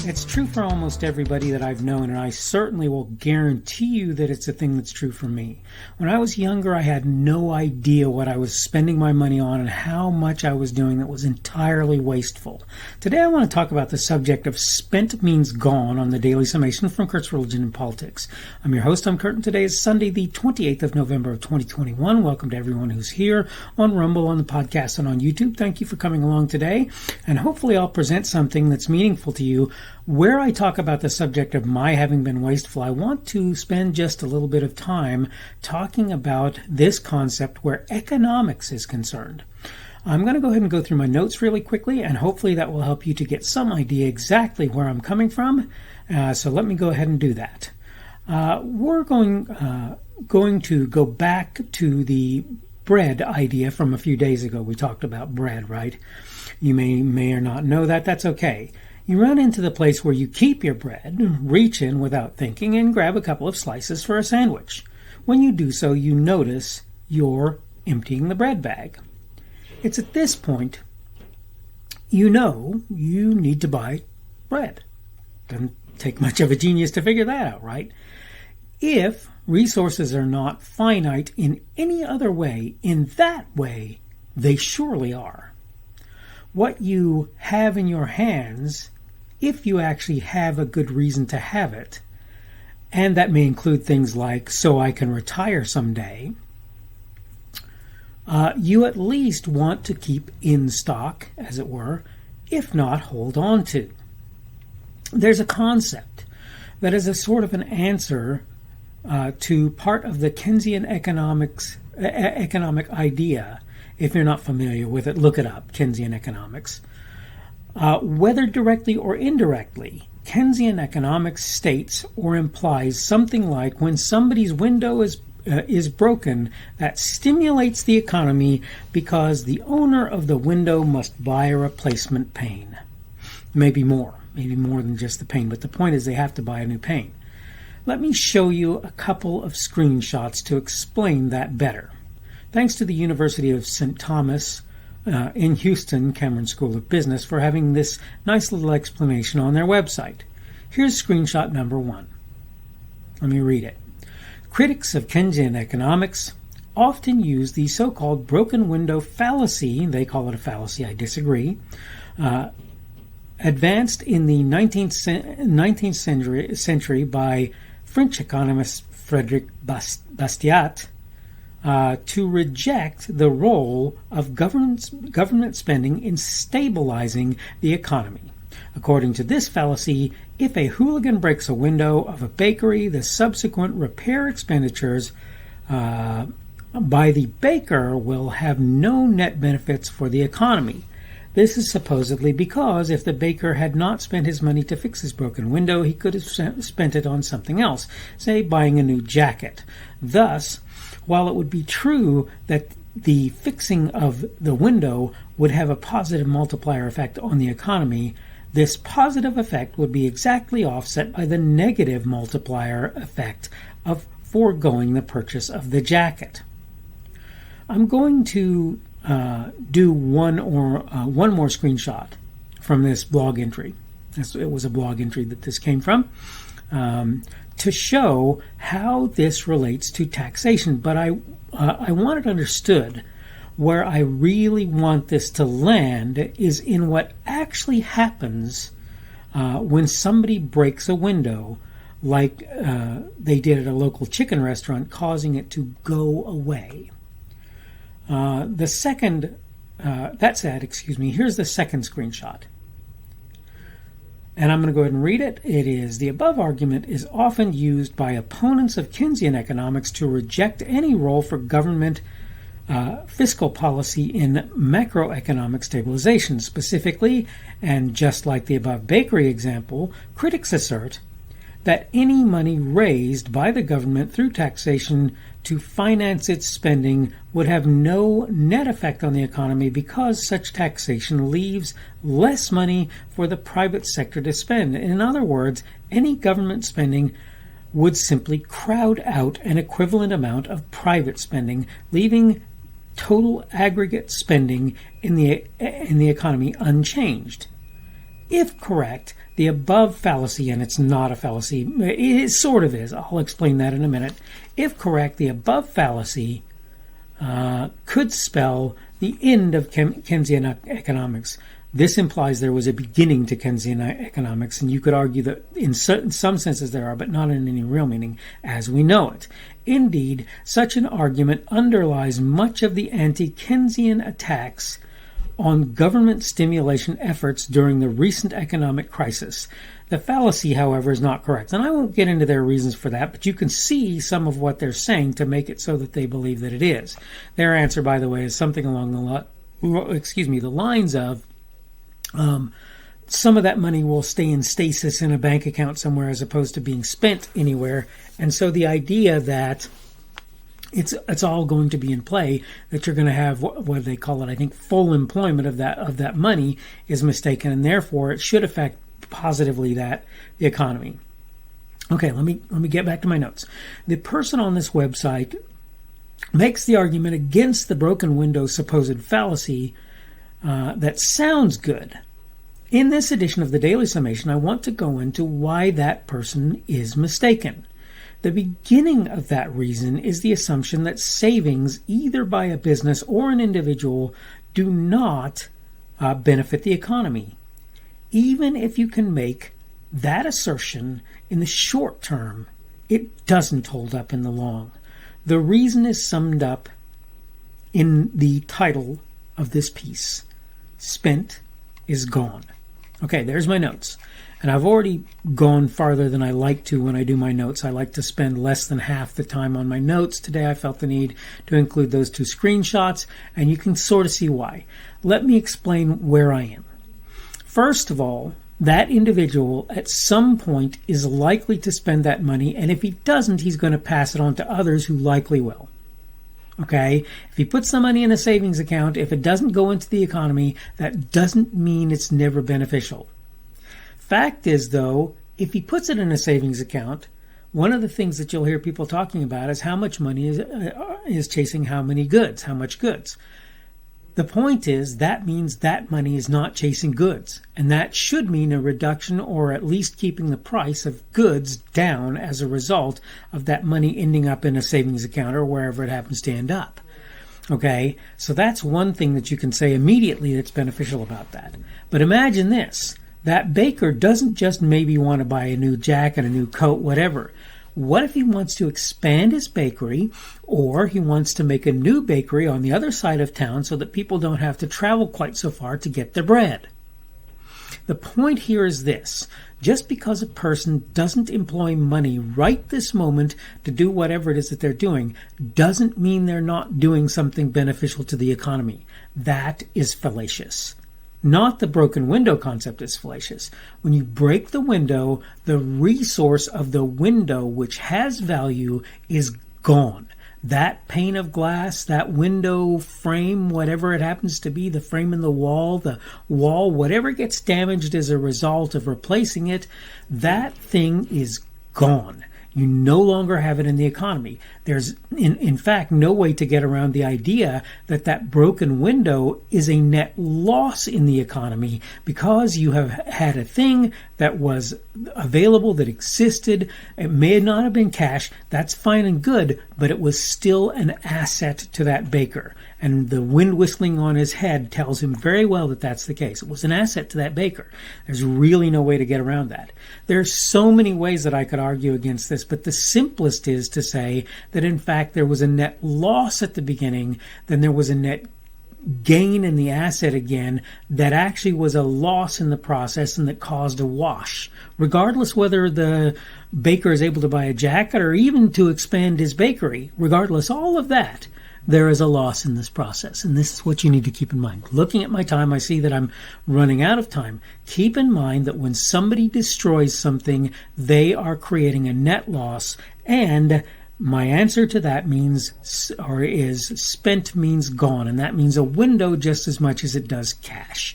It's true for almost everybody that I've known, and I certainly will guarantee you that it's a thing that's true for me. When I was younger, I had no idea what I was spending my money on and how much I was doing that was entirely wasteful. Today I want to talk about the subject of spent means gone on the Daily Summation from Kurt's Religion and Politics. I'm your host, I'm Kurt, and today is Sunday, the 28th of November of 2021. Welcome to everyone who's here on Rumble, on the podcast, and on YouTube. Thank you for coming along today, and hopefully I'll present something that's meaningful to you. Where I talk about the subject of my having been wasteful, I want to spend just a little bit of time talking about this concept where economics is concerned. I'm going to go ahead and go through my notes really quickly, and hopefully that will help you to get some idea exactly where I'm coming from. So let me go ahead and do that. We're going to go back to the bread idea from a few days ago. We talked about bread, right? You may or not know that. That's okay. You run into the place where you keep your bread, reach in without thinking, and grab a couple of slices for a sandwich. When you do so, you notice you're emptying the bread bag. It's at this point you know you need to buy bread. Doesn't take much of a genius to figure that out, right? If resources are not finite in any other way, in that way, they surely are. What you have in your hands, if you actually have a good reason to have it, and that may include things like, so I can retire someday, you at least want to keep in stock, as it were, if not hold on to. There's a concept that is a sort of an answer to part of the Keynesian economic idea. If you're not familiar with it, look it up, Keynesian economics. Whether directly or indirectly, Keynesian economics states or implies something like when somebody's window is broken, that stimulates the economy because the owner of the window must buy a replacement pane. Maybe more than just the pane, but the point is they have to buy a new pane. Let me show you a couple of screenshots to explain that better. Thanks to the University of St. Thomas in Houston, Cameron School of Business, for having this nice little explanation on their website. Here's screenshot number 1. Let me read it. Critics of Keynesian economics often use the so-called broken window fallacy, they call it a fallacy, I disagree, advanced in the 19th century by French economist Frédéric Bastiat, to reject the role of government spending in stabilizing the economy. According to this fallacy, if a hooligan breaks a window of a bakery, the subsequent repair expenditures by the baker will have no net benefits for the economy. This is supposedly because if the baker had not spent his money to fix his broken window, he could have spent it on something else, say buying a new jacket. Thus, while it would be true that the fixing of the window would have a positive multiplier effect on the economy, this positive effect would be exactly offset by the negative multiplier effect of foregoing the purchase of the jacket. I'm going to do one more screenshot from this blog entry. It was a blog entry that this came from. To show how this relates to taxation. But I want it understood. Where I really want this to land is in what actually happens when somebody breaks a window, like they did at a local chicken restaurant, causing it to go away. Here's the second screenshot. And I'm going to go ahead and read it. It is, the above argument is often used by opponents of Keynesian economics to reject any role for government fiscal policy in macroeconomic stabilization. Specifically, and just like the above bakery example, critics assert that any money raised by the government through taxation to finance its spending would have no net effect on the economy because such taxation leaves less money for the private sector to spend. In other words, any government spending would simply crowd out an equivalent amount of private spending, leaving total aggregate spending in the economy unchanged. If correct, The above fallacy, and it's not a fallacy, it sort of is. I'll explain that in a minute. If correct, the above fallacy could spell the end of Keynesian economics. This implies there was a beginning to Keynesian economics, and you could argue that in some senses there are, but not in any real meaning as we know it. Indeed, such an argument underlies much of the anti-Keynesian attacks on government stimulation efforts during the recent economic crisis. The fallacy, however, is not correct, and I won't get into their reasons for that, but you can see some of what they're saying to make it so that they believe that it is. Their answer, by the way, is something along the lines of some of that money will stay in stasis in a bank account somewhere as opposed to being spent anywhere, and so the idea that it's all going to be in play, that you're going to have what they call it, I think, full employment of that money is mistaken, and therefore it should affect positively the economy. Okay, let me get back to my notes. The person on this website makes the argument against the broken window supposed fallacy that sounds good. In this edition of the Daily Summation, I want to go into why that person is mistaken. The beginning of that reason is the assumption that savings, either by a business or an individual, do not benefit the economy. Even if you can make that assertion in the short term, it doesn't hold up in the long. The reason is summed up in the title of this piece. Spent is gone. Okay, there's my notes. And I've already gone farther than I like to when I do my notes. I like to spend less than half the time on my notes. Today I felt the need to include those two screenshots, and you can sort of see why. Let me explain where I am. First of all, that individual at some point is likely to spend that money, and if he doesn't, he's going to pass it on to others who likely will. Okay? If he puts the money in a savings account, if it doesn't go into the economy, that doesn't mean it's never beneficial. Fact is, though, if he puts it in a savings account, one of the things that you'll hear people talking about is how much money is chasing how many goods, how much goods. The point is that means that money is not chasing goods, and that should mean a reduction or at least keeping the price of goods down as a result of that money ending up in a savings account or wherever it happens to end up. Okay, so that's one thing that you can say immediately that's beneficial about that. But imagine this. That baker doesn't just maybe want to buy a new jacket, a new coat, whatever. What if he wants to expand his bakery, or he wants to make a new bakery on the other side of town so that people don't have to travel quite so far to get their bread? The point here is this. Just because a person doesn't employ money right this moment to do whatever it is that they're doing doesn't mean they're not doing something beneficial to the economy. That is fallacious. Not the broken window concept is fallacious. When you break the window, the resource of the window, which has value, is gone. That pane of glass, that window frame, whatever it happens to be, the frame in the wall, whatever gets damaged as a result of replacing it, that thing is gone. You no longer have it in the economy. There's, in fact, no way to get around the idea that that broken window is a net loss in the economy because you have had a thing that was available, that existed. It may not have been cash. That's fine and good, but it was still an asset to that baker. And the wind whistling on his head tells him very well that that's the case. It was an asset to that baker. There's really no way to get around that. There's so many ways that I could argue against this, but the simplest is to say that in fact there was a net loss at the beginning, then there was a net gain in the asset again that actually was a loss in the process and that caused a wash. Regardless whether the baker is able to buy a jacket or even to expand his bakery, regardless all of that, there is a loss in this process. And this is what you need to keep in mind. Looking at my time, I see that I'm running out of time. Keep in mind that when somebody destroys something, they are creating a net loss, and my answer to that is spent means gone, and that means a window just as much as it does cash.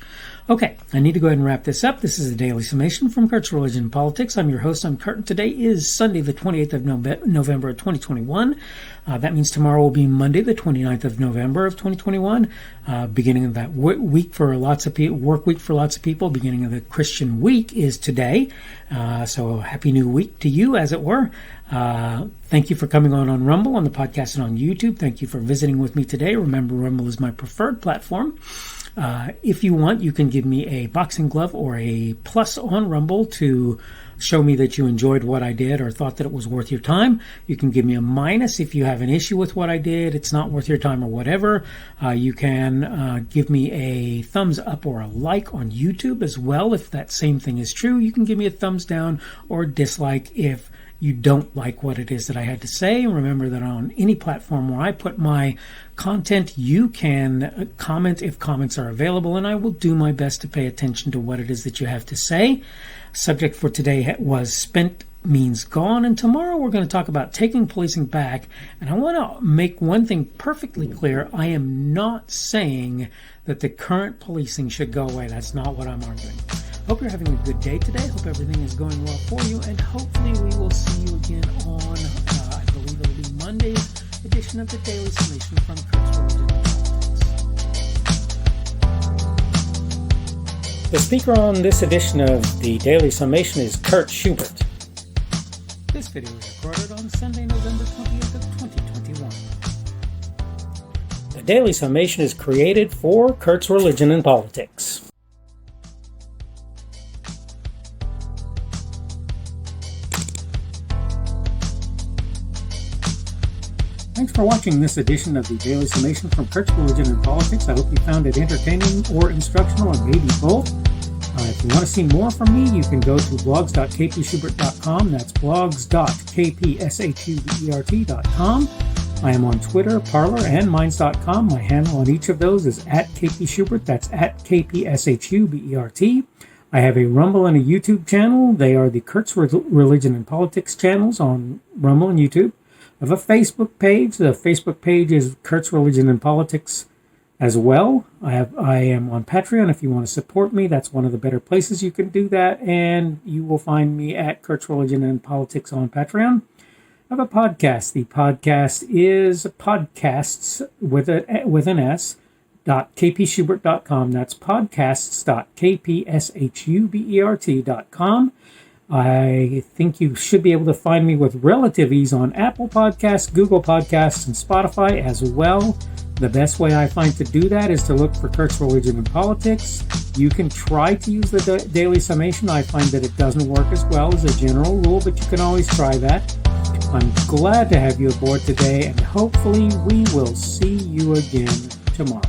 Okay, I need to go ahead and wrap this up. This is the Daily Summation from Kurt's Religion and Politics. I'm your host. I'm Kurt. Today is Sunday, the 28th of November of 2021. That means tomorrow will be Monday, the 29th of November of 2021. Beginning of that week for lots of people, work week for lots of people. Beginning of the Christian week is today. So happy new week to you, as it were. Thank you for coming on Rumble, on the podcast, and on YouTube. Thank you for visiting with me today. Remember, Rumble is my preferred platform. If you want, you can give me a boxing glove or a plus on Rumble to show me that you enjoyed what I did or thought that it was worth your time. You can give me a minus if you have an issue with what I did, it's not worth your time or whatever. You can give me a thumbs up or a like on YouTube as well if that same thing is true. You can give me a thumbs down or dislike if you don't like what it is that I had to say. Remember that on any platform where I put my content, you can comment if comments are available, and I will do my best to pay attention to what it is that you have to say. Subject for today was spent means gone, and tomorrow we're going to talk about taking policing back. And I want to make one thing perfectly clear. I am not saying that the current policing should go away. That's not what I'm arguing. Hope you're having a good day today. Hope everything is going well for you, and hopefully we will see you again on, I believe it will be Monday's edition of the Daily Summation from Kurt's Religion and Politics. The speaker on this edition of the Daily Summation is Kurt Schubert. This video was recorded on Sunday, November 20th of 2021. The Daily Summation is created for Kurt's Religion and Politics. Thanks for watching this edition of the Daily Summation from Kurt's Religion and Politics. I hope you found it entertaining or instructional, or maybe both. If you want to see more from me, you can go to blogs.kpschubert.com. That's blogs.kpschubert.com. I am on Twitter, Parler, and Minds.com. My handle on each of those is @kpschubert. That's @kpschubert. I have a Rumble and a YouTube channel. They are the Kurt's Religion and Politics channels on Rumble and YouTube. I have a Facebook page. The Facebook page is Kurt's Religion and Politics as well. I am on Patreon. If you want to support me, that's one of the better places you can do that. And you will find me at Kurt's Religion and Politics on Patreon. I have a podcast. The podcast is podcasts with an S, .kpschubert.com. That's podcasts.kpschubert.com. I think you should be able to find me with relative ease on Apple Podcasts, Google Podcasts, and Spotify as well. The best way I find to do that is to look for Kurt's Religion and Politics. You can try to use the Daily Summation. I find that it doesn't work as well as a general rule, but you can always try that. I'm glad to have you aboard today, and hopefully we will see you again tomorrow.